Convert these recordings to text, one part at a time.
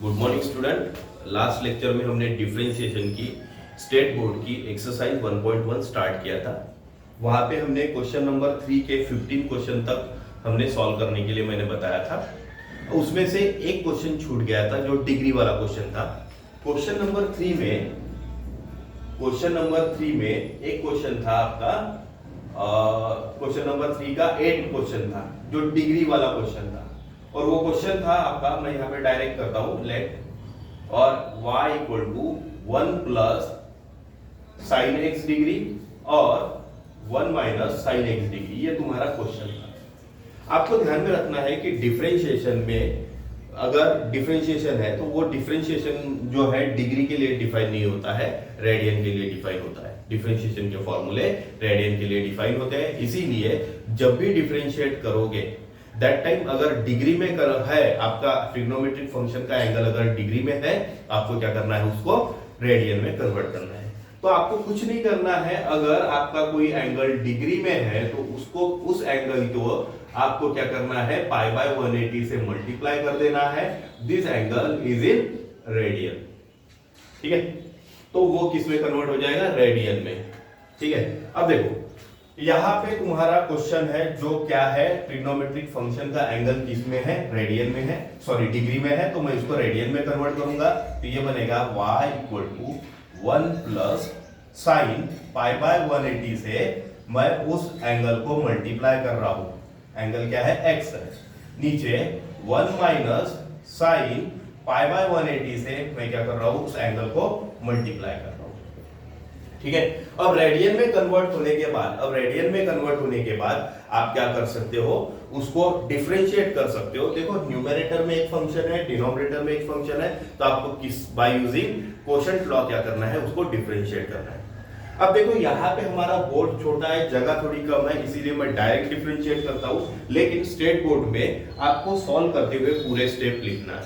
Good morning student. Last lecture में हमने differentiation की स्टेट बोर्ड की एक्सरसाइज 1.1 स्टार्ट किया था। वहां पे हमने क्वेश्चन नंबर 3 के 15 क्वेश्चन तक हमने सॉल्व करने के लिए मैंने बताया था। उसमें से एक क्वेश्चन छूट गया था जो डिग्री वाला क्वेश्चन था। क्वेश्चन नंबर 3 में एक क्वेश्चन था आपका, क्वेश्चन नंबर 3 का 8 क्वेश्चन था जो डिग्री वाला क्वेश्चन था। और वो क्वेश्चन था आपका, मैं यहाँ पे डायरेक्ट करता हूं, लेट और y equal to 1 plus sine x degree और 1 माइनस साइन एक्स डिग्री। ये तुम्हारा क्वेश्चन था। आपको ध्यान में रखना है कि डिफरेंशिएशन में अगर डिफरेंशिएशन है तो वो डिफरेंशिएशन जो है डिग्री के लिए डिफाइन नहीं होता है, रेडियन के लिए डिफाइन होता है। डिफरेंशिएशन के फॉर्मूले रेडियन के लिए डिफाइन होते हैं। इसीलिए जब भी डिफरेंशिएट करोगे दैट टाइम अगर डिग्री में है आपका ट्रिग्नोमेट्रिक फंक्शन का एंगल, अगर डिग्री में है आपको क्या करना है, उसको रेडियन में कन्वर्ट करना है। तो आपको कुछ नहीं करना है। अगर आपका कोई एंगल डिग्री में है तो उसको, उस एंगल को आपको क्या करना है, पाई बाय 180 से मल्टीप्लाई कर देना है। This angle is in radian. ठीक है, तो वो किस में कन्वर्ट हो जाएगा, रेडियन में। ठीक है, अब देखो यहां पे तुम्हारा क्वेश्चन है जो क्या है, ट्रिग्नोमेट्रिक फंक्शन का एंगल किस में है, रेडियन में है, सॉरी डिग्री में है। तो मैं इसको रेडियन में कन्वर्ट करूंगा तो ये बनेगा y equal to 1 plus sine pi by 180 से मैं उस एंगल को मल्टीप्लाई कर रहा हूं। एंगल क्या है, x है। नीचे 1 माइनस साइन पाई बाय 180 से मैं क्या कर रहा हूं, उस एंगल को मल्टीप्लाई कर रहा हूं। ठीक है, अब रेडियन में कन्वर्ट होने के बाद आप क्या कर सकते हो, उसको डिफरेंशिएट कर सकते हो। देखो न्यूमरेटर में एक फंक्शन है, डिनोमिनेटर में एक फंक्शन है, तो आपको किस बाय यूजिंग कोशेंट लॉ क्या करना है, उसको डिफरेंशिएट करना है। अब देखो यहाँ पे हमारा बोर्ड छोटा है, जगह थोड़ी कम है, इसीलिए मैं डायरेक्ट डिफरेंशिएट करता हूं। लेकिन स्टेट बोर्ड में आपको सॉल्व करते हुए पूरे स्टेप लिखना है।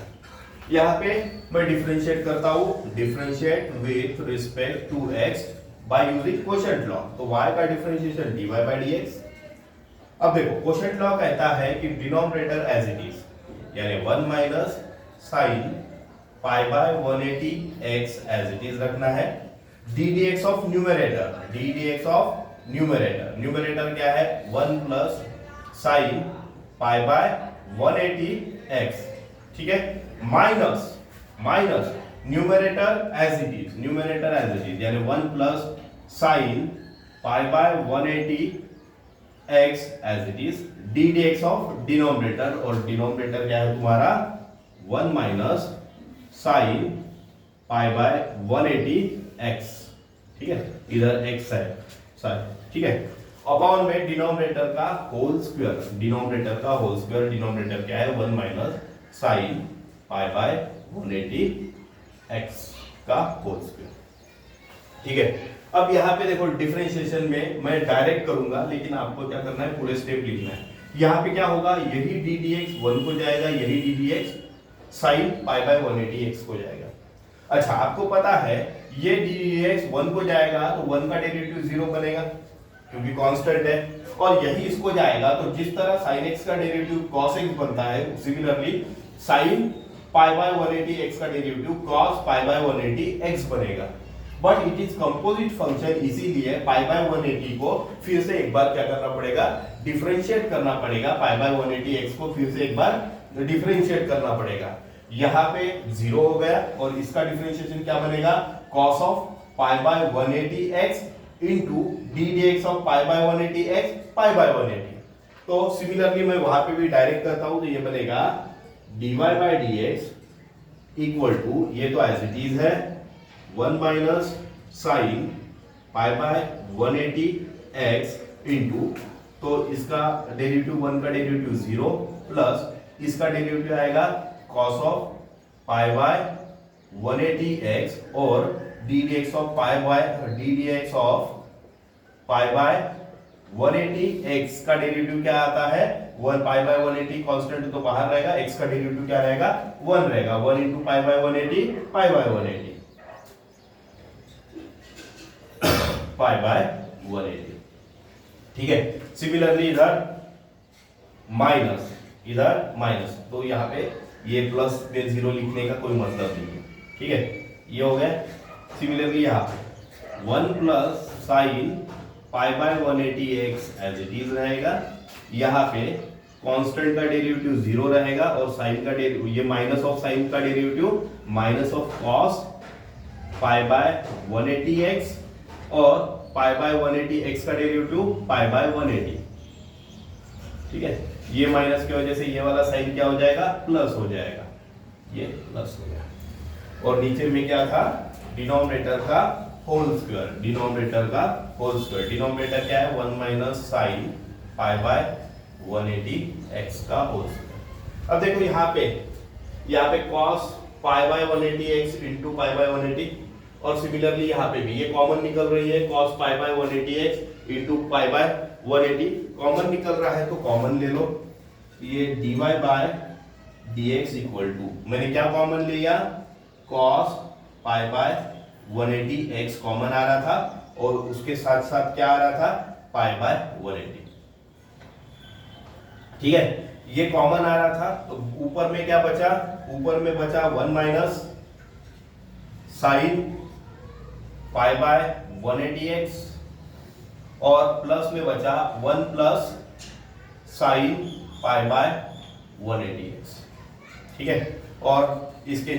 यहाँ पे मैं डिफरेंशिएट करता हूं, differentiate with respect to x by using quotient law। तो y का डिफरेंशिएशन dy by dx। अब देखो क्वोशेंट लॉ कहता है कि डिनोमिनेटर एज इट इज, यानी 1 minus sine pi by 180 x as it is रखना है। ddx ऑफ न्यूमरेटर क्या है, 1 plus sine pi by 180 x। ठीक है, minus numerator as it is, यानी 1 plus sine pi by 180 x as it is, ddx of denominator, और denominator क्या है तुम्हारा 1 minus sine pi by 180 x। ठीक है, इधर x है साइन। ठीक है, अपॉन में डिनोमिनेटर का होल स्क्वायर, डिनोमिनेटर क्या है 1 minus sine pi by 180 x का होल स्क्वायर। ठीक है, अब यहाँ पे देखो डिफरेंशिएशन में मैं डायरेक्ट करूंगा, लेकिन आपको क्या करना है, पूरे स्टेप लिखना है। यहाँ पे क्या होगा, यही ddx 1 को जाएगा, यही ddx sign pi by 180 x को जाएगा। अच्छा, आपको पता है ये ddx 1 को जाएगा तो 1 का डेरिवेटिव 0 बनेगा क्योंकि कांस्टेंट है, और यही इसको जाएगा तो जिस तरह sin x का डेरिवेटिव cos x बनता है, similarly sin pi by 180 x का derivative cos pi by 180 x बनेगा। But it is composite function, इसीलिए पाई बाय 180 को फिर से एक बार क्या करना पड़ेगा, डिफरेंशिएट करना पड़ेगा। पाई बाय 180 x को फिर से एक बार डिफरेंशिएट करना पड़ेगा। यहाँ पे 0 हो गया और इसका डिफरेंशिएशन क्या बनेगा, cos of pi by 180 x into ddx of pi by 180 x pi by 180। तो सिमिलरली मैं वहां पे भी डायरेक्ट करता हूं, तो ये बनेगा dy by dx equal to, ये तो एज इट इज है 1 minus sine pi by 180 x into, तो इसका डेरिवेटिव 1 का डेरिवेटिव 0 प्लस इसका डेरिवेटिव आएगा cos of pi by 180 x और ddx of pi by 180 x का डेरिवेटिव क्या आता है, 1 पाई बाय 180 कांस्टेंट तो बाहर रहेगा, x का डेरिवेटिव क्या रहेगा, 1 रहेगा। 1 into pi by 180 pi by 180 pi by 180। ठीक है, सिमिलरली इधर माइनस, तो यहाँ पे ये प्लस में 0 लिखने का कोई मतलब नहीं है, ठीक है, ये हो गया। सिमिलरली यहाँ पे 1 plus sine pi by 180x as it is रहेगा। यहाँ पे कांस्टेंट का डेरिवेटिव 0 रहेगा और साइन का ये माइनस ऑफ साइन का derivative minus of cos pi by 180x और पाई बाय 180x का डेरिवेटिव पाई बाय 180, ठीक है। ये माइनस की वजह से ये वाला साइन क्या हो जाएगा, प्लस हो जाएगा, ये प्लस हो गया। और नीचे में क्या था, डिनोमिनेटर का होल स्क्वायर, डिनोमिनेटर का होल स्क्वायर। डिनोमिनेटर क्या है, 1 minus sine pi by 180x का होल स्क्वायर। अब देखो यहाँ पे cos pi by 180x into pi by 180, और सिमिलरली यहाँ पे भी ये कॉमन निकल रही है, cos pi by 180x into pi by 180 common निकल रहा है तो कॉमन ले लो। ये dy by dx equal to, मैंने क्या कॉमन लिया, cos pi by 180x common आ रहा था और उसके साथ साथ क्या आ रहा था, पाई बाय 180, ठीक है। ये कॉमन आ रहा था तो ऊपर में क्या बचा, ऊपर में बचा 1 minus sine pi by 180x और प्लस में बचा 1 plus sine pi by 180x, ठीक है। और इसके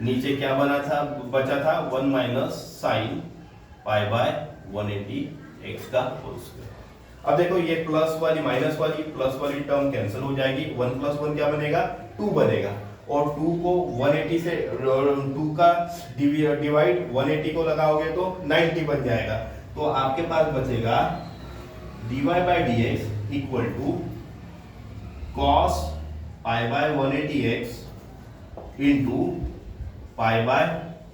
नीचे क्या बना था, बचा था 1 minus sine pi by 180x का होल स्क्वायर। अब देखो ये प्लस वाली माइनस वाली प्लस वाली टर्म कैंसिल हो जाएगी, 1 प्लस 1 क्या बनेगा, 2 बनेगा, और 2 को 180 से 2 का डिवाइड 180 को लगाओगे तो 90 बन जाएगा। तो आपके पास बचेगा dy by dx equal to cos pi by 180x into pi by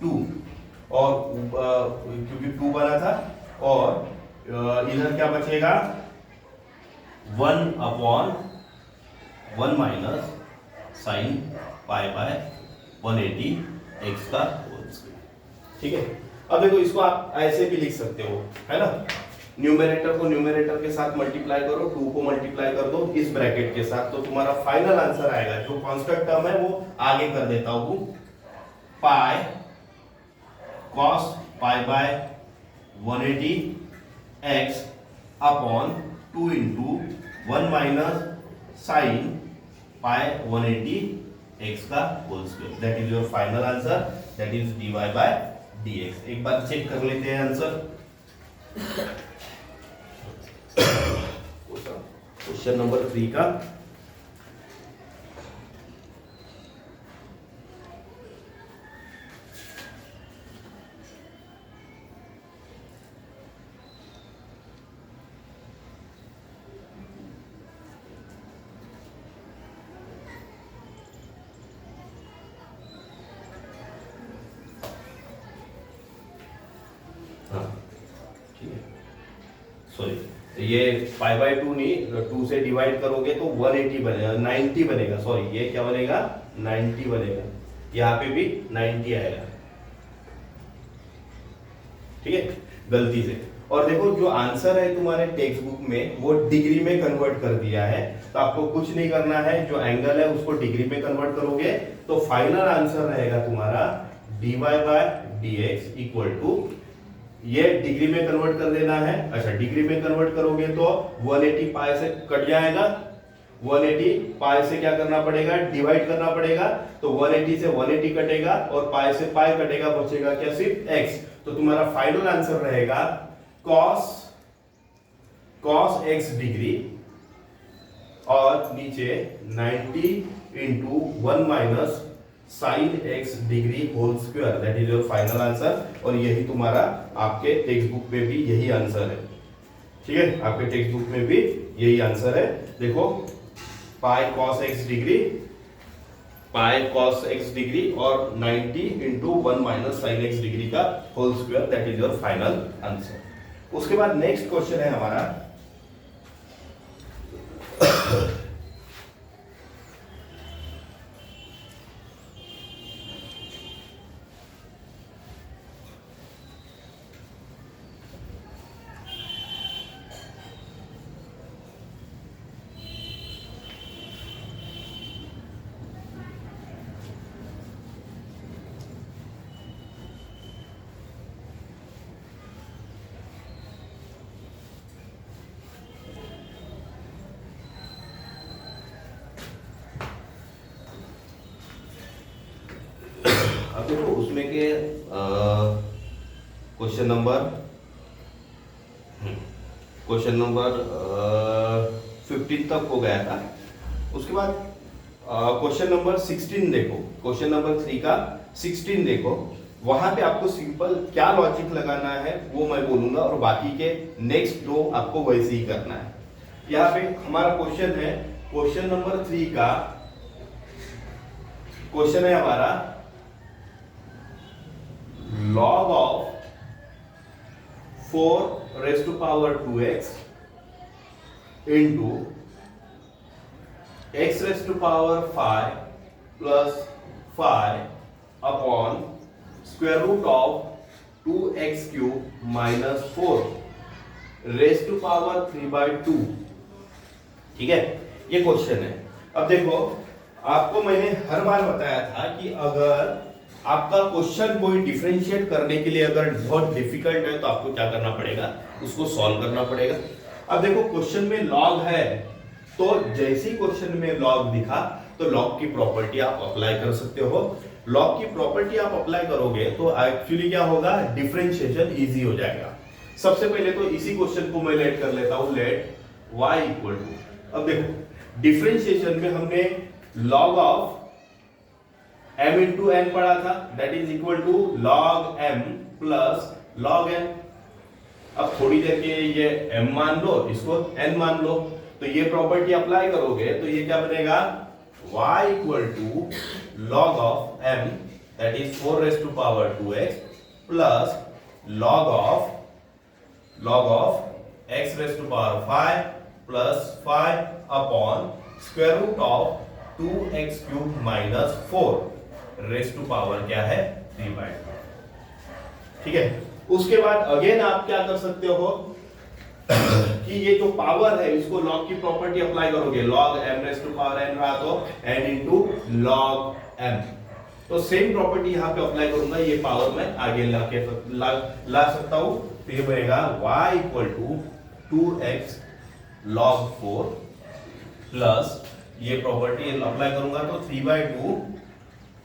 2, और क्योंकि 2 बना था, और इधर क्या बचेगा 1 minus sine pi by 180x का होल स्क्वायर, ठीक है। अब देखो इसको आप ऐसे भी लिख सकते हो, है ना, न्यूमरेटर को न्यूमरेटर के साथ मल्टीप्लाई करो, 2 को मल्टीप्लाई कर दो इस ब्रैकेट के साथ, तो तुम्हारा फाइनल आंसर आएगा। जो कांस्टेंट टर्म है वो आगे कर देता हूं, pi cos pi by 180x upon 2 into 1 minus sine pi 180x का whole square, that is your final answer, that is dy by dx। एक बार चेक कर लेते हैं आंसर। क्वेश्चन नंबर 3 का सॉरी, ये पाई बाय 2 नहीं, 2 से डिवाइड करोगे तो 180 बनेगा, 90 बनेगा, सॉरी ये क्या बनेगा, 90 बनेगा, यहाँ पे भी 90 आएगा, ठीक है, गलती से। और देखो जो आंसर है तुम्हारे टेक्स्ट बुक में वो डिग्री में कन्वर्ट कर दिया है, तो आपको कुछ नहीं करना है, जो एंगल है उसको डिग्री में कन्वर्ट करोगे तो फाइनल आंसर रहेगा तुम्हारा dy by dx equal to, ये डिग्री में कन्वर्ट कर देना है। अच्छा, डिग्री में कन्वर्ट करोगे तो 180 पाई से कट जाएगा, 180 पाई से क्या करना पड़ेगा, डिवाइड करना पड़ेगा, तो 180 से 180 कटेगा और पाई से पाई कटेगा, बचेगा क्या, सिर्फ x। तो तुम्हारा फाइनल आंसर रहेगा cos x डिग्री और नीचे 90 into 1 minus sine x degree whole square, that is your final answer. और यही तुम्हारा आपके टेक्स्ट बुक में भी यही आंसर है, ठीक है, आपके टेक्स्ट बुक में भी यही आंसर है। देखो pi cos x degree, pi cos x degree और 90 into 1 minus sine x degree का whole square, that is your final answer. उसके बाद नेक्स्ट क्वेश्चन है हमारा देखो उसमें के क्वेश्चन नंबर 15 तक हो गया था। उसके बाद क्वेश्चन नंबर 16 देखो, क्वेश्चन नंबर 3 का 16 देखो, वहां पे आपको सिंपल क्या लॉजिक लगाना है वो मैं बोलूंगा और बाकी के नेक्स्ट दो आपको वैसे ही करना है। यहाँ पे हमारा क्वेश्चन है, क्वेश्चन नंबर 3 का क्वेश्चन है हमारा log of 4 raised to power 2x into x raised to power 5 plus 5 upon square root of 2x cube minus 4 raised to power 3/2। ठीक है, ये क्वेश्चन है। अब देखो, आपको मैंने हर बार बताया था कि अगर आपका क्वेश्चन कोई डिफरेंशिएट करने के लिए अगर बहुत डिफिकल्ट है तो आपको क्या करना पड़ेगा, उसको सॉल्व करना पड़ेगा। अब देखो क्वेश्चन में लॉग है, तो जैसे ही क्वेश्चन में लॉग दिखा तो लॉग की प्रॉपर्टी आप अप्लाई कर सकते हो। लॉग की प्रॉपर्टी आप अप्लाई करोगे तो एक्चुअली क्या होगा, डिफरेंशिएशन इजी हो जाएगा। सबसे पहले तो इसी क्वेश्चन को मैं लेट कर लेता हूं, लेट y इक्वल टू, अब देखो डिफरेंशिएशन में हमने log of m into n पढ़ा था, that is equal to log m plus log n। अब थोड़ी देर के ये m मान लो, इसको n मान लो, तो ये प्रॉपर्टी अप्लाई करोगे तो ये क्या बनेगा, y equal to log of m that is 4 raised to power 2x plus log of x raised to power 5 plus 5 upon square root of 2x cube minus 4 raised to power क्या है 3/2। ठीक है, उसके बाद अगेन आप क्या कर सकते हो कि ये जो पावर है इसको लॉग की प्रॉपर्टी अप्लाई करोगे, log m raised to power n रहा तो n इंटू log m, तो सेम प्रॉपर्टी यहाँ पे अप्लाई करूंगा, ये पावर में आगे ला सकता हूं। तो ये बनेगा y equal to 2x log 4 plus ये प्रॉपर्टी अप्लाई करूंगा तो 3/2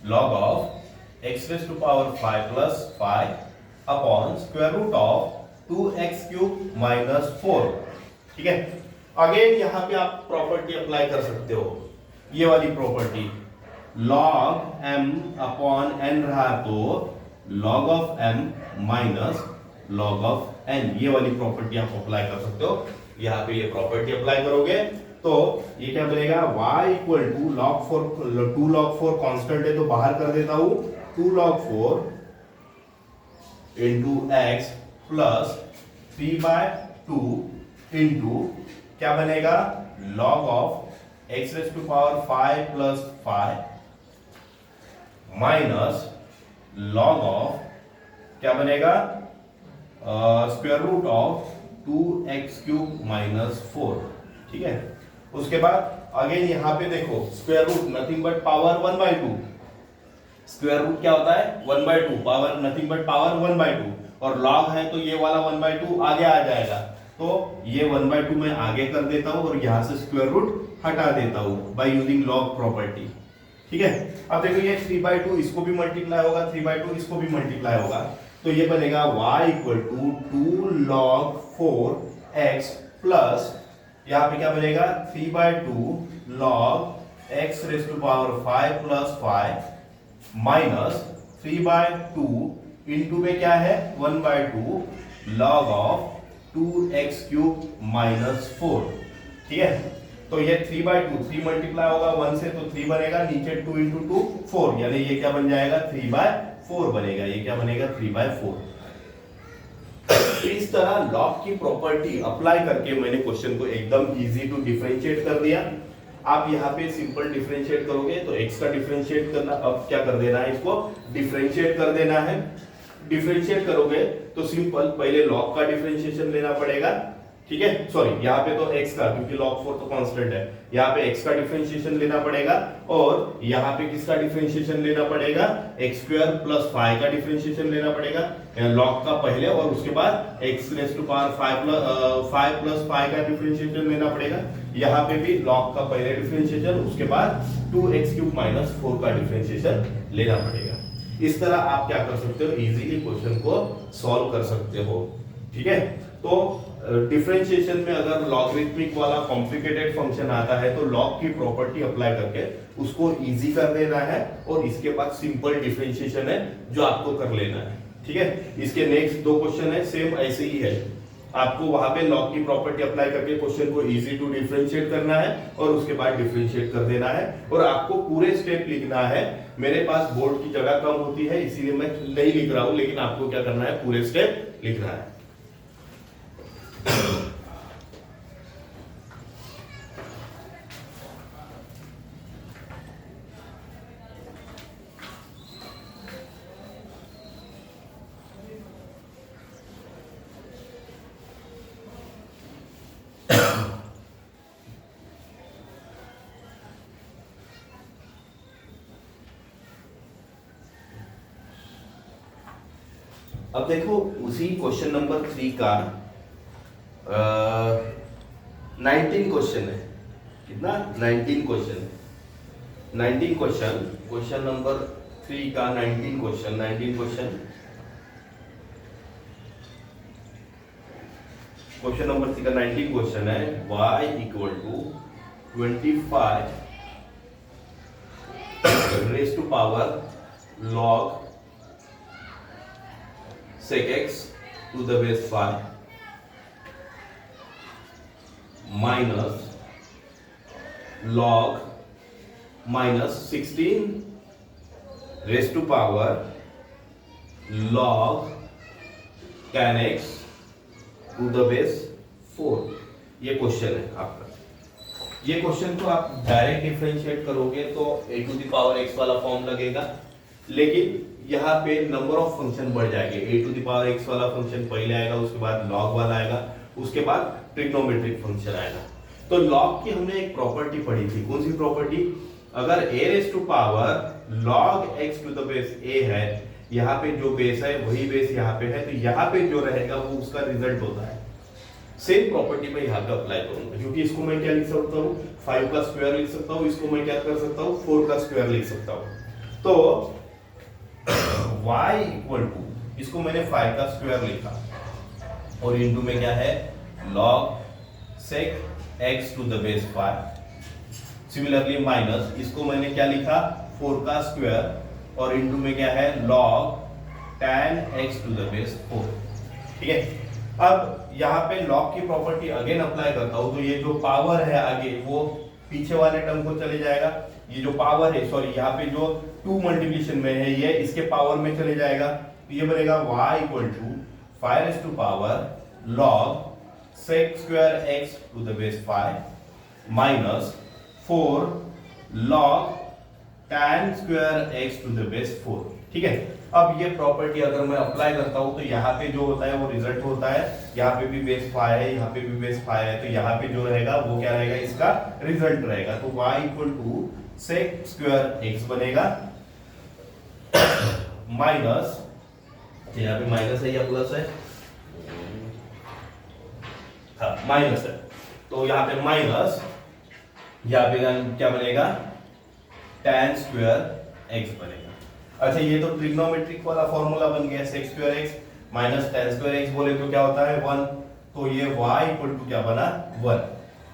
log of x raise to power 5 plus 5 upon square root of 2x cube minus 4। ठीक है, अगेन यहां पे आप प्रॉपर्टी अप्लाई कर सकते हो, ये वाली property log m upon n रहा तो log of m minus log of n, ये वाली प्रॉपर्टी आप अप्लाई कर सकते हो। यहाँ पे ये प्रॉपर्टी अप्लाई करोगे तो ये क्या बनेगा, y equal to log 4, 2 log 4 constant है तो बाहर कर देता हूं, 2 log 4 into x plus 3/2 into क्या बनेगा, log of x raise to power 5 plus 5 minus log of क्या बनेगा, square root of 2x cube minus 4। ठीक है, उसके बाद अगेन यहां पे देखो square root nothing but power 1/2, square root क्या होता है 1/2, पावर नथिंग बट पावर 1/2, और लॉग है तो ये वाला 1/2 आगे आ जाएगा, तो ये 1/2 मैं आगे कर देता हूं और यहां से स्क्वायर रूट हटा देता हूं बाय यूजिंग लॉग प्रॉपर्टी। ठीक है, अब देखो ये 3/2 इसको भी मल्टीप्लाई होगा, 3/2 इसको भी मल्टीप्लाई होगा, तो ये बनेगा y equal to 2 log 4x plus यहाँ पे क्या बनेगा 3/2 log x raise to power 5 plus 5 minus 3/2 into में क्या है 1/2 log of 2x cube minus 4। ठीक है, तो ये 3/2 3 मल्टीप्लाई होगा 1 से तो 3 बनेगा, नीचे 2 इंटू 2 4, यानी ये क्या बन जाएगा 3/4 बनेगा, ये क्या बनेगा 3/4। इस तरह लॉग की प्रॉपर्टी अप्लाई करके मैंने क्वेश्चन को एकदम इजी टू डिफरेंशिएट कर दिया। आप यहाँ पे सिंपल डिफरेंशिएट करोगे तो x का डिफरेंशिएट करना, अब क्या कर देना है, इसको डिफरेंशिएट कर देना है। डिफरेंशिएट करोगे तो सिंपल पहले लॉग का डिफरेंशिएशन लेना पड़ेगा। ठीक है, सॉरी यहाँ पे तो x का, क्योंकि log 4 तो कांस्टेंट है, यहाँ पे x का डिफरेंशिएशन लेना पड़ेगा और यहाँ पे किसका डिफरेंशिएशन लेना पड़ेगा, x² प्लस 5 का डिफरेंशिएशन लेना पड़ेगा, log का पहले, और उसके बाद x raise to power 5 plus 5 का डिफरेंशिएशन लेना पड़ेगा। यहाँ पे भी log का पहले डिफरेंशिएशन, उसके बाद 2x क्यूब माइनस 4 का डिफरेंशिएशन लेना पड़ेगा। इस तरह आप क्या कर सकते हो, इजीली क्वेश्चन को सॉल्व कर सकते हो। ठीक है, तो डिफरेंशिएशन में अगर लॉगरिथमिक वाला कॉम्प्लिकेटेड फंक्शन आता है तो लॉग की प्रॉपर्टी अप्लाई करके उसको इजी कर देना है, और इसके बाद सिंपल डिफरेंशिएशन है जो आपको कर लेना है। ठीक है, इसके नेक्स्ट दो क्वेश्चन है सेम ऐसे ही है, आपको वहां पे लॉग की प्रॉपर्टी अप्लाई करके क्वेश्चन को इजी टू डिफरेंशिएट करना है और उसके बाद डिफरेंशिएट कर देना है, और आपको पूरे स्टेप लिखना है। मेरे पास बोर्ड की जगह कम होती है इसीलिए मैं नहीं लिख रहा हूं, लेकिन आपको क्या करना है, पूरे स्टेप लिखना है। अब देखो उसी क्वेश्चन नंबर 3 का 19 क्वेश्चन है, कितना 19 क्वेश्चन है, 19 क्वेश्चन, क्वेश्चन नंबर 3 का 19 क्वेश्चन, 19 क्वेश्चन, क्वेश्चन नंबर 3 का 19 क्वेश्चन है, y equal to 25 raise to power log sec x to the base 5 minus log minus 16 raised to power log tan x to the base 4। ये question है आपका। ये question को आप direct differentiate करोगे तो a to the power x वाला form लगेगा, लेकिन यहाँ पे नंबर ऑफ फंक्शन बढ़ जाएंगे। a to the power x वाला फंक्शन पहले आएगा, उसके बाद log वाला आएगा, उसके बाद ट्रिग्नोमेट्रिक फंक्शन आएगा। तो log की हमने एक प्रॉपर्टी पढ़ी थी, कौन सी प्रॉपर्टी, अगर a raise to power log x to the base a है, यहाँ पे जो बेस है वही बेस यहाँ पे है, तो यहाँ पे जो रहेगा वो उसका रिजल्ट होता है। सेम प्रॉपर्टी मैं यहाँ पे अप्लाई करूंगा, क्योंकि इसको मैं क्या लिख सकता हूँ, 5 का स्क्वायर लिख सकता हूँ, इसको मैं क्या कर सकता हूँ, 4 का स्क्वायर लिख सकता हूँ। तो y इक्वल टू, इसको मैंने 5 का स्क्वायर लिखा और इनटू में क्या है, log sec x to the base 5। Similarly minus, इसको मैंने क्या लिखा, 4 का स्क्वायर और इनटू में क्या है, log tan x to the base 4। ठीक है, अब यहाँ पे log की प्रॉपर्टी अगेन अप्लाई करता हूं, तो ये जो पावर है आगे वो पीछे वाले टर्म को चले जाएगा, ये जो पावर है, सॉरी यहाँ पे जो 2 मल्टीप्लिकेशन में है ये इसके पावर में चले जाएगा, तो ये बनेगा y equal to 5 raise to power log sec square x to the base 5 minus 4 log tan square x to the base 4। ठीक है, अब ये प्रॉपर्टी अगर मैं अप्लाई करता हूं तो यहाँ पे जो होता है वो रिजल्ट होता है, यहाँ पे भी बेस 5 है, यहाँ पे भी बेस 5 है, तो यहाँ पे जो रहेगा वो क्या रहेगा, इसका रिजल्ट रहेगा। तो y equal to sec square x बनेगा माइनस, यहाँ पे माइनस है या प्लस है, हाँ माइनस है, तो यहाँ पे माइनस, यहाँ पे क्या बनेगा, tan स्क्वायर x बनेगा। अच्छा, ये तो ट्रिग्नोमेट्रिक वाला फॉर्मूला बन गया, sec square x minus tan square x बोले तो क्या होता है 1, तो ये y इक्वल टू क्या बना 1।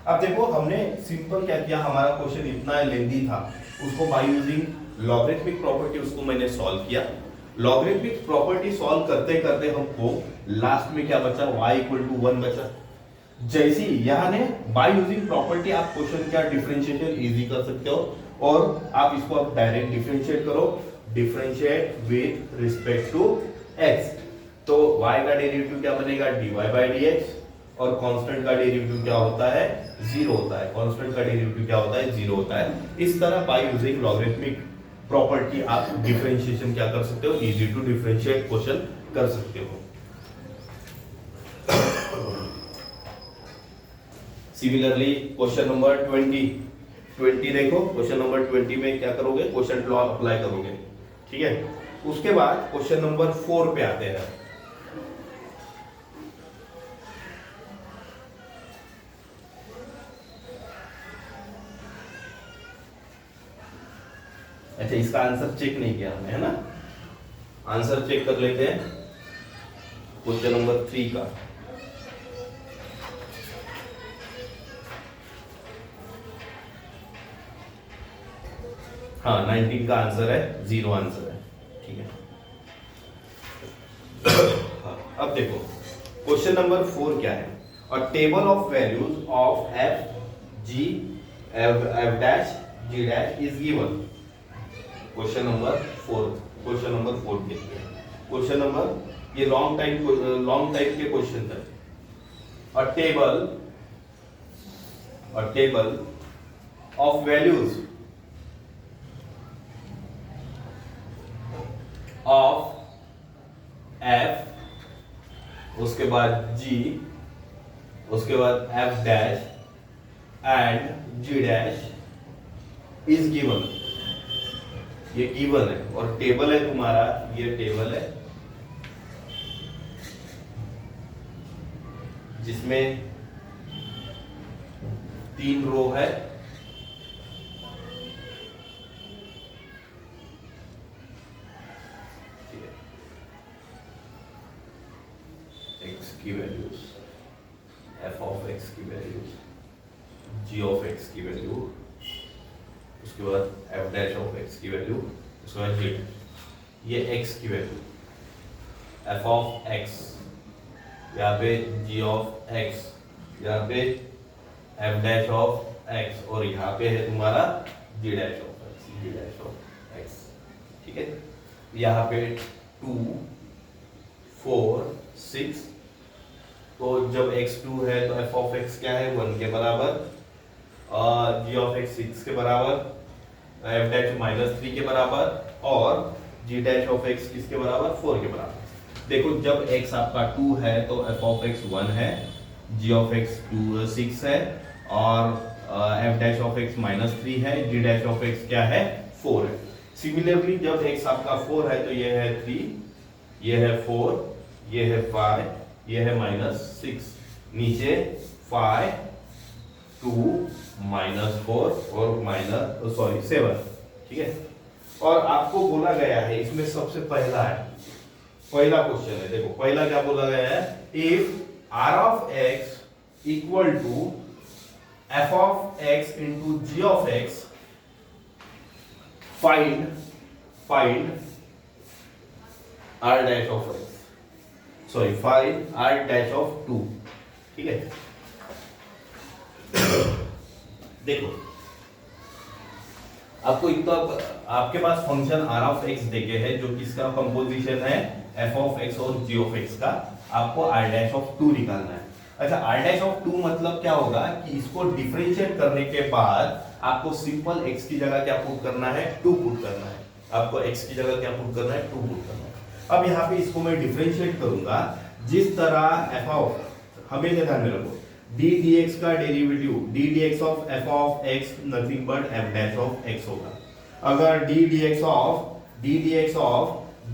अब देखो हमने सिंपल क्या किया, हमारा क्वेश्चन इतना लेंथी था, उसको बाय यूजिंग लॉगरिथमिक प्रॉपर्टी उसको मैंने सॉल्व किया। लॉगरिथमिक प्रॉपर्टी सॉल्व करते करते हमको लास्ट में क्या बचा, y इक्वल टू 1 बचा। जैसी यहाँ ने बाय यूजिंग प्रॉपर्टी आप क्वेश्चन का डिफरेंशिएशन इजी कर सकते हो, और आप इसको अब डायरेक्ट डिफरेंशिएट करो, differentiate with respect to x, तो y का डेरिवेटिव क्या बनेगा, dy बाय dx, और कांस्टेंट का डेरिवेटिव क्या होता है, 0 होता है, कांस्टेंट का डेरिवेटिव क्या होता है, 0 होता है। इस तरह बाय यूजिंग लॉगरिथमिक प्रॉपर्टी आप डिफरेंशिएशन क्या कर सकते हो, इजी टू डिफरेंशिएट क्वेश्चन कर सकते हो। सिमिलरली क्वेश्चन नंबर 20 देखो, क्वेश्चन नंबर 20 में क्या करोगे, क्वेश्चन लॉ अप्लाई करोगे। ठीक है, उसके बाद क्वेश्चन नंबर 4 पे आते हैं। अच्छा, इसका आंसर चेक नहीं किया हमने, है ना, आंसर चेक कर लेते हैं क्वेश्चन नंबर 3 का। हाँ 19 का आंसर है, 0 आंसर है, ठीक है। हाँ, अब देखो क्वेश्चन नंबर 4 क्या है, a table of values of F G F dash G dash is given. Question number 4 के क्वेश्चन नंबर, ये लॉन्ग टाइप के क्वेश्चन है। A table of values of F, उसके बाद जी, उसके बाद F dash and G dash is given. ये given है और टेबल है तुम्हारा, ये टेबल है जिसमें 3 रो है, एक्स की वैल्यूज, एफ ऑफ एक्स की वैल्यूज, जी ऑफ एक्स की वैल्यू, उसके बाद एफ डैश ऑफ एक्स की वैल्यू, उसके बाद जी, ये एक्स की वैल्यू, एफ ऑफ एक्स, यहाँ पे जी ऑफ एक्स, यहाँ पे एफ डैश ऑफ एक्स, और यहाँ पे है तुम्हारा g dash of x, g dash of x, ठीक है। यहाँ पे 2 4 6, तो जब x2 है तो f ऑफ x क्या है, 1 के बराबर, g ऑफ x 6 के बराबर, f डैश -3 के बराबर, और g डैश ऑफ x किसके बराबर, 4 के बराबर। देखो जब x आपका 2 है तो f ऑफ x 1 है, g ऑफ x 6 है, और f डैश ऑफ x -3 है, g डैश ऑफ x क्या है, 4 है। सिमिलरली जब x आपका 4 है तो ये है 3, ये है 4, ये है 5, ये है -6, नीचे 5 2 -4 और 7, ठीक है। और आपको बोला गया है इसमें सबसे पहला क्वेश्चन है, देखो पहला क्या बोला गया है, if r of x equal to f of x into g of x, find r dash of x, sorry find r dash of 2, ठीक है। देखो आपको एक तो आपके पास फंक्शन r ऑफ x देके है जो किसका कंपोजिशन है, f ऑफ x और g ऑफ x का, आपको r डैश ऑफ 2 निकालना है। अच्छा r डैश ऑफ 2 मतलब क्या होगा कि इसको डिफरेंशिएट करने के बाद आपको सिंपल x की जगह क्या पुट करना है, 2 पुट करना है। आपको x की जगह क्या पुट करना है, 2 पुट करना है। अब यहाँ पे इसको मैं डिफरेंशिएट करूंगा जिस तरह f ऑफ, हमेशा ध्यान में रखो, d dx का derivative d dx of f of x nothing but f dash of x होगा। अगर d dx of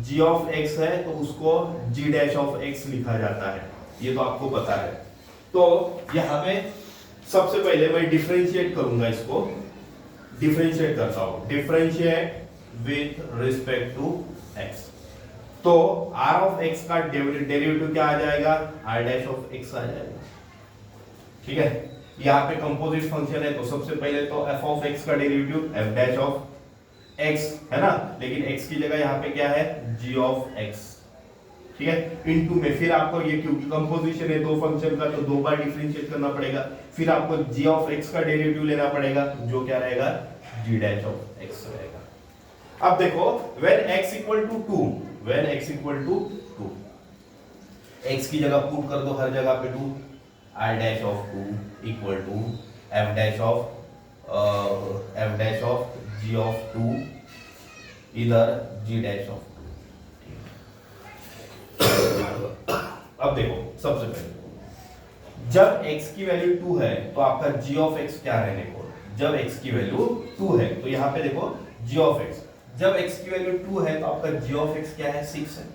g of x है तो उसको g डैश ऑफ x लिखा जाता है, ये तो आपको पता है। तो यहाँ पे सबसे पहले मैं डिफरेंशिएट करूंगा, इसको डिफरेंशिएट करता हूं, differentiate with respect to x। तो r ऑफ x का डेरिवेटिव क्या आ जाएगा, r डैश ऑफ x आ जाएगा, ठीक है। यहाँ पे कंपोजिट फंक्शन है तो सबसे पहले तो f ऑफ x का derivative f dash of x है ना, लेकिन x की जगह यहाँ पे क्या है, g ऑफ x, ठीक है, इनटू में फिर आपको ये क्योंकि कंपोजिशन है दो फंक्शन का तो 2 बार डिफरेंशिएट करना पड़ेगा, फिर आपको g ऑफ x का डेरिवेटिव लेना पड़ेगा जो क्या रहेगा, g डैश ऑफ x रहेगा। अब देखो when x equal to 2, when x equal to 2, x की जगह पुट कर दो हर जगह पे 2, r dash of 2 equal to f dash of g of 2 इधर g डैश ऑफ 2। अब देखो सबसे पहले जब x की वैल्यू 2 है तो आपका g ऑफ x क्या रहने को, जब x की वैल्यू 2 है तो यहाँ पे देखो g ऑफ x, जब x की वैल्यू 2 है तो आपका g ऑफ x क्या है, 6 है।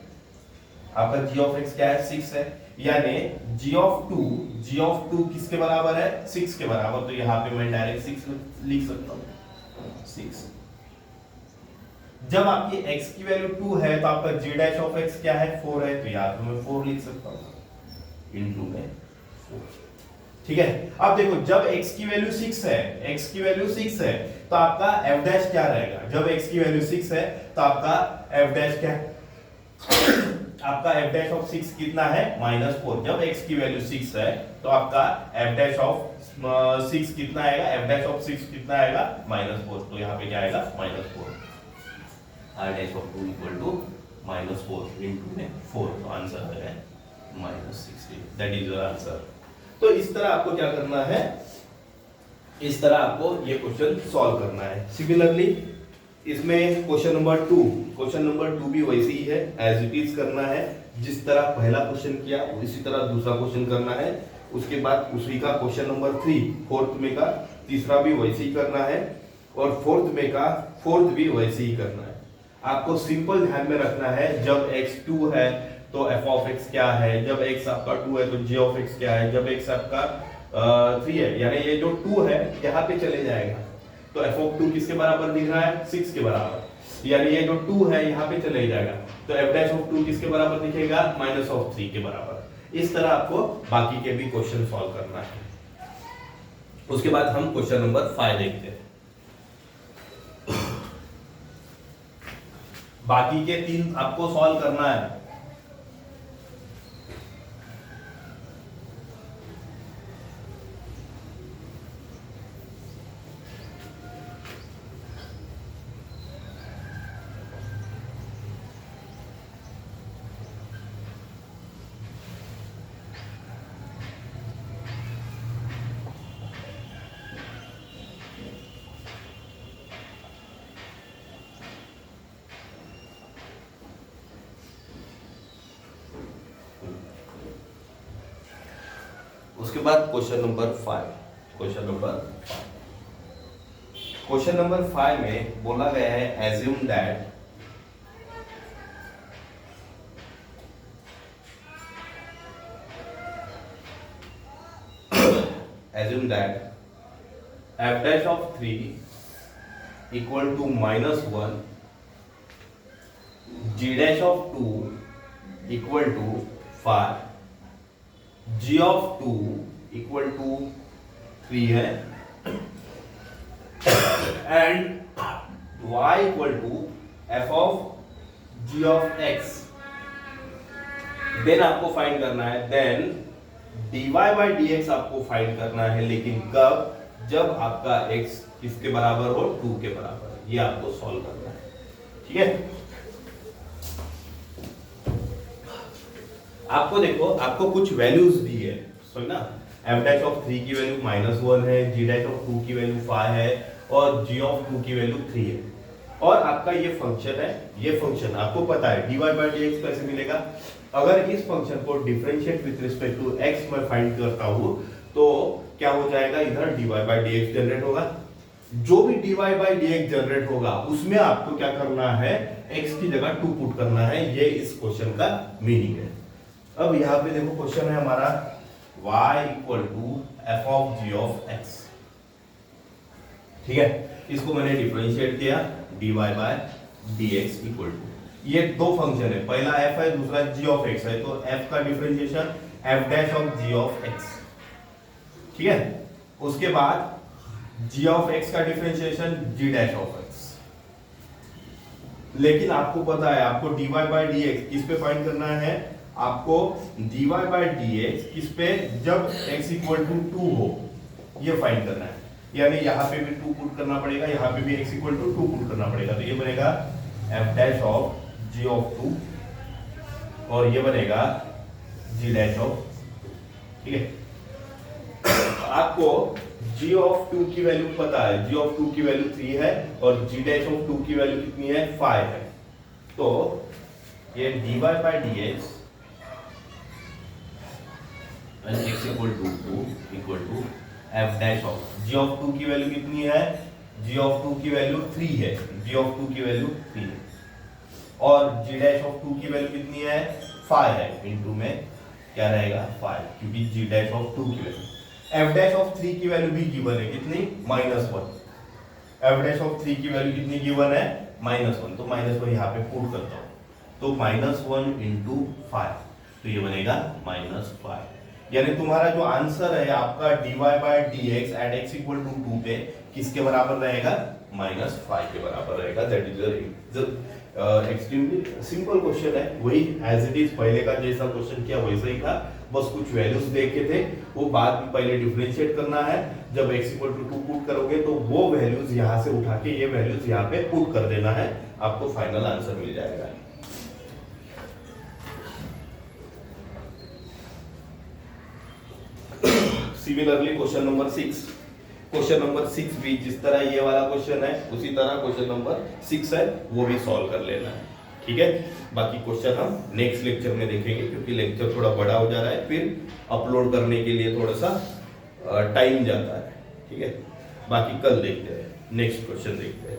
आपका g ऑफ x क्या है, 6 है, यानी g ऑफ 2 किसके बराबर है, 6 के बराबर। तो यहाँ पे मैं डायरेक्ट 6 लिख सकता हूँ, 6 जब आपकी x की वैल्यू 2 है तो आपका g डैश ऑफ x क्या है 4 है, तो यहाँ पे मैं 4 लिख सकता हूँ इनटू में 4। ठीक है, अब देखो जब x की वैल्यू 6 है, x की वैल्यू 6 है तो आपका f डैश क्या रहेगा, जब x की वैल्यू 6 है तो आपका f डैश क्या आपका f डैश ऑफ 6 कितना है -4। जब x की वैल्यू 6 है तो आपका f डैश ऑफ 6 कितना आएगा, f डैश ऑफ 6 कितना आएगा -4, तो यहाँ पे क्या आएगा -4। r dash of 2 equal to -4 into में 4, तो आंसर है -60, दैट इज योर आंसर। तो इस तरह आपको क्या करना है, इस तरह आपको ये क्वेश्चन सॉल्व करना है। सिमिलरली इसमें क्वेश्चन नंबर 2 भी वैसे ही है, एज इट इज करना है। जिस तरह पहला क्वेश्चन किया इसी तरह दूसरा क्वेश्चन करना है। उसके बाद उसी का क्वेश्चन नंबर 3 फोर्थ में का तीसरा भी वैसे ही करना है, और फोर्थ में का फोर्थ भी वैसे ही करना है। आपको सिंपल ध्यान में रखना है, जब x 2 है तो f ऑफ x क्या है, जब x आपका 2 है तो g ऑफ x क्या है, जब x आपका 3 है, यानी ये जो 2 है यहाँ पे चले जाएगा तो f ऑफ 2 किसके बराबर दिख रहा है 6 के बराबर, यानी ये जो 2 है यहाँ पे चले जाएगा तो f डैश ऑफ 2 किसके बराबर दिखेगा -3 के बराबर। इस तरह आपको बाकी के भी क्वेश्चन सॉल्व करना है। उसके बाद हम क्वेश्चन नंबर 5 देखते हैं। बाकी के 3 आपको सॉल्व करना है। उसके बाद क्वेश्चन नंबर 5 में बोला गया है assume that f dash of 3 equal to -1, g dash of 2 equal to 5, g of 2 equal to 3 है, and y equal to f of g of x। Then आपको फाइंड करना है, देन dy by dx आपको find करना है, लेकिन कब, जब आपका x किसके बराबर हो 2 के बराबर, ये आपको सॉल्व करना है। ठीक है, आपको देखो आपको कुछ वैल्यूज दी है, सो ना f डैश ऑफ 3 की वैल्यू -1 है, g डैश ऑफ 2 की वैल्यू 5 है और g ऑफ 2 की वैल्यू 3 है, और आपका ये फंक्शन है। ये फंक्शन आपको पता है dy by dx कैसे मिलेगा। अगर इस फंक्शन को differentiate with respect to x मैं फाइंड करता हूं तो क्या हो जाएगा, इधर dy by dx जनरेट होगा। जो भी dy by dx जनरेट होगा उसमें आपको क्या करना है, x की जगह 2 पुट करना है। ये इस क्वेश्चन का मीनिंग है। अब यहाँ पे देखो क्वेश्चन है हमारा y equal to f of g of x। ठीक है, इसको मैंने डिफरेंशिएट किया dy by dx equal to, ये दो फंक्शन है, पहला f है दूसरा g ऑफ x है, तो f का differentiation f dash of g of x। ठीक है, उसके बाद g ऑफ x का differentiation g dash of x। लेकिन आपको पता है आपको dy by dx किस पे फाइंड करना है, आपको dy by dx किस पे, जब x इक्वल टू 2 हो, ये फाइंड करना है। यानी यहाँ पे भी 2 पुट करना पड़ेगा, यहाँ पे भी x इक्वल टू 2 पुट करना पड़ेगा, तो ये बनेगा f dash of g of 2 और ये बनेगा g डैश ऑफ। ठीक है, आपको g ऑफ 2 की वैल्यू पता है, g ऑफ 2 की वैल्यू 3 है और g डैश ऑफ 2 की वैल्यू कितनी है 5 है, तो ये dy by dx x equal to 2 equal to f dash of g of 2 की वैल्यू कितनी है, g ऑफ 2 की वैल्यू 3 है, g ऑफ 2 की वैल्यू 3 है, और g डैश ऑफ 2 की वैल्यू कितनी है 5 है, इनटू में क्या रहेगा 5, क्योंकि g डैश ऑफ 2 की वैल्यू, f डैश ऑफ 3 की वैल्यू भी गिवन है कितनी -1, f डैश ऑफ 3 की वैल्यू कितनी गिवन है -1, तो -1 यहाँ पे पुट करता हूँ, तो -1 इंटू 5, तो ये बनेगा -5। यानी तुम्हारा जो आंसर है आपका dy/dx eight x equal to 2 पे किसके बराबर रहेगा? -5 के बराबर रहेगा। That is extremely simple question है, वही एज इट इज पहले का जैसा क्वेश्चन किया वैसा ही था, बस कुछ वैल्यूज देखे थे, वो बाद में पहले डिफरेंशिएट करना है। जब x इक्वल टू 2 पुट करोगे तो वो वैल्यूज यहाँ से उठा के ये वैल्यूज यहाँ पे पुट कर देना है, आपको फाइनल आंसर मिल जाएगा। Similarly question number 6, question number 6 भी जिस तरह ये वाला क्वेश्चन है उसी तरह क्वेश्चन नंबर 6 है, वो भी सॉल्व कर लेना है, ठीक है। बाकी क्वेश्चन हम नेक्स्ट लेक्चर में देखेंगे, क्योंकि लेक्चर थोड़ा बड़ा हो जा रहा है, फिर अपलोड करने के लिए थोड़ा सा टाइम जाता है, ठीक है। बाकी कल देखते हैं, नेक्स्ट क्वेश्चन देखते हैं।